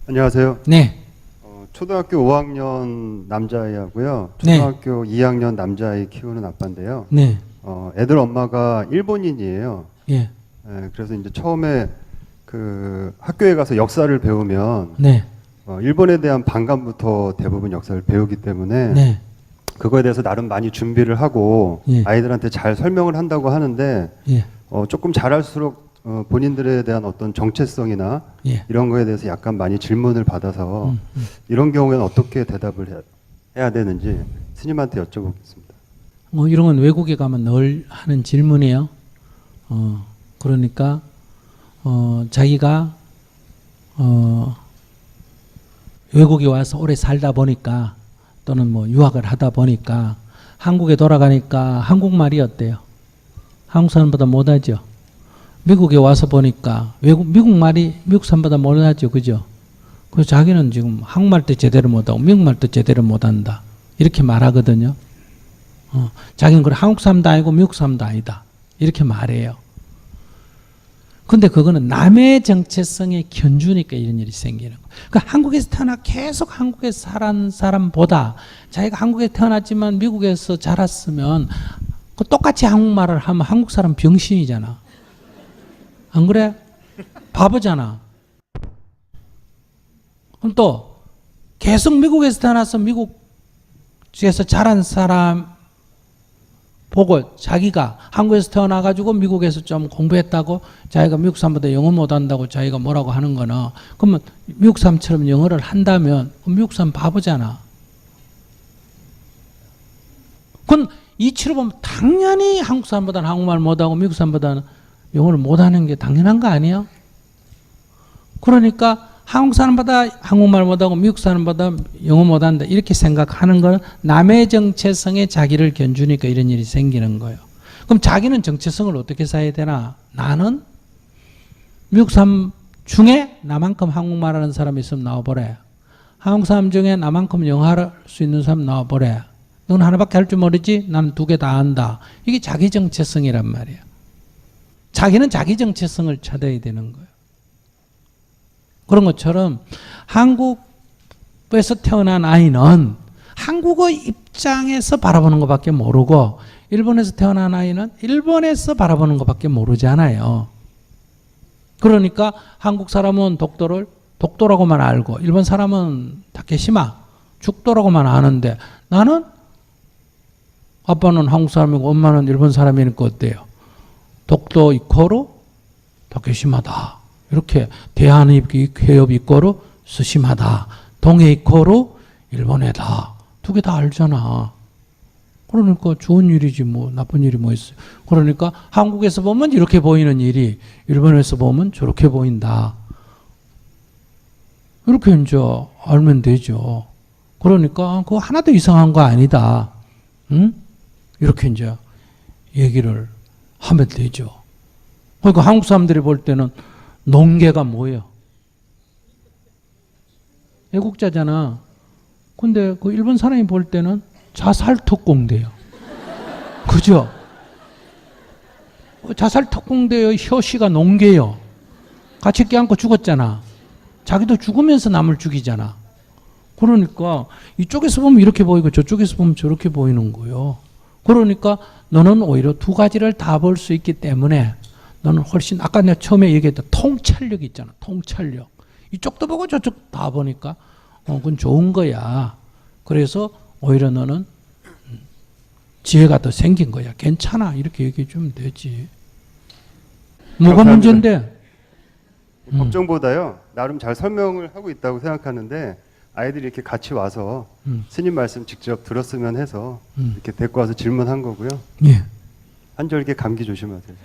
안녕하세요. 네. 초등학교 5학년 남자아이하고요. 네. 초등학교 2학년 남자아이 키우는 아빠인데요. 네. 애들 엄마가 일본인이에요. 예. 그래서 이제 처음에 그 학교에 가서 역사를 배우면 네. 일본에 대한 반감부터 대부분 역사를 배우기 때문에 네. 그거에 대해서 나름 많이 준비를 하고 예. 아이들한테 잘 설명을 한다고 하는데 예. 조금 잘할수록 본인들에 대한 어떤 정체성이나 예. 이런 거에 대해서 약간 많이 질문을 받아서 이런 경우에는 어떻게 대답을 해야 되는지 스님한테 여쭤보겠습니다. 뭐 이런 건 외국에 가면 늘 하는 질문이에요. 그러니까 자기가 외국에 와서 오래 살다 보니까 또는 뭐 유학을 하다 보니까 한국에 돌아가니까 한국말이 어때요? 한국 사람보다 못하죠. 미국에 와서 보니까 미국 말이 미국 사람보다 못하죠, 그죠? 그래서 자기는 지금 한국말도 제대로 못하고 미국말도 제대로 못한다 이렇게 말하거든요. 자기는 그래 한국 사람도 아니고 미국 사람도 아니다 이렇게 말해요. 근데 그거는 남의 정체성에 견주니까 이런 일이 생기는 거예요. 그러니까 한국에서 태어나 계속 한국에서 살은 사람보다 자기가 한국에 태어났지만 미국에서 자랐으면 그 똑같이 한국말을 하면 한국 사람 병신이잖아. 안 그래? 바보잖아. 그럼 또 계속 미국에서 태어나서 미국에서 자란 사람 보고 자기가 한국에서 태어나가지고 미국에서 좀 공부했다고 자기가 미국 사람보다 영어 못한다고 자기가 뭐라고 하는 거는 그러면 미국 사람처럼 영어를 한다면 미국 사람 바보잖아. 그건 이치로 보면 당연히 한국 사람보다는 한국말 못하고 미국 사람보다는 영어를 못하는 게 당연한 거 아니에요? 그러니까 한국 사람보다 한국말 못하고 미국 사람보다 영어 못한다 이렇게 생각하는 건 남의 정체성에 자기를 견주니까 이런 일이 생기는 거예요. 그럼 자기는 정체성을 어떻게 쌓아야 되나? 나는 미국 사람 중에 나만큼 한국말 하는 사람이 있으면 나와보래. 한국 사람 중에 나만큼 영어 할 수 있는 사람 나와보래. 넌 하나밖에 할 줄 모르지? 나는 두 개 다 안다. 이게 자기 정체성이란 말이에요. 자기는 자기 정체성을 찾아야 되는 거예요. 그런 것처럼 한국에서 태어난 아이는 한국어 입장에서 바라보는 것밖에 모르고 일본에서 태어난 아이는 일본에서 바라보는 것밖에 모르잖아요. 그러니까 한국 사람은 독도라고만 알고 일본 사람은 다케시마, 죽도라고만 아는데 나는 아빠는 한국 사람이고 엄마는 일본 사람이니까 어때요? 독도 이코로 다케시마다. 이렇게 대한해협 이코로 스시마다. 동해 이코로 일본에다. 두 개 다 알잖아. 그러니까 좋은 일이지 뭐 나쁜 일이 뭐 있어요. 그러니까 한국에서 보면 이렇게 보이는 일이 일본에서 보면 저렇게 보인다. 이렇게 이제 알면 되죠. 그러니까 그거 하나도 이상한 거 아니다. 응? 이렇게 이제 얘기를 하면 되죠. 그러니까 한국 사람들이 볼 때는 농계가 뭐예요? 애국자잖아. 근데 그 일본 사람이 볼 때는 자살특공대요. 그죠? 자살특공대의 효시가 농계요. 같이 껴안고 죽었잖아. 자기도 죽으면서 남을 죽이잖아. 그러니까 이쪽에서 보면 이렇게 보이고 저쪽에서 보면 저렇게 보이는 거예요. 그러니까 너는 오히려 두 가지를 다 볼 수 있기 때문에 너는 훨씬 아까 내가 처음에 얘기했던 통찰력이 있잖아. 통찰력. 이쪽도 보고 저쪽도 다 보니까 그건 좋은 거야. 그래서 오히려 너는 지혜가 더 생긴 거야. 괜찮아. 이렇게 얘기해 주면 되지. 뭐가 문제인데? 걱정보다요. 나름 잘 설명을 하고 있다고 생각하는데 아이들이 이렇게 같이 와서 스님 말씀 직접 들었으면 해서 이렇게 데리고 와서 질문한 거고요. 예. 한절기 감기 조심하세요.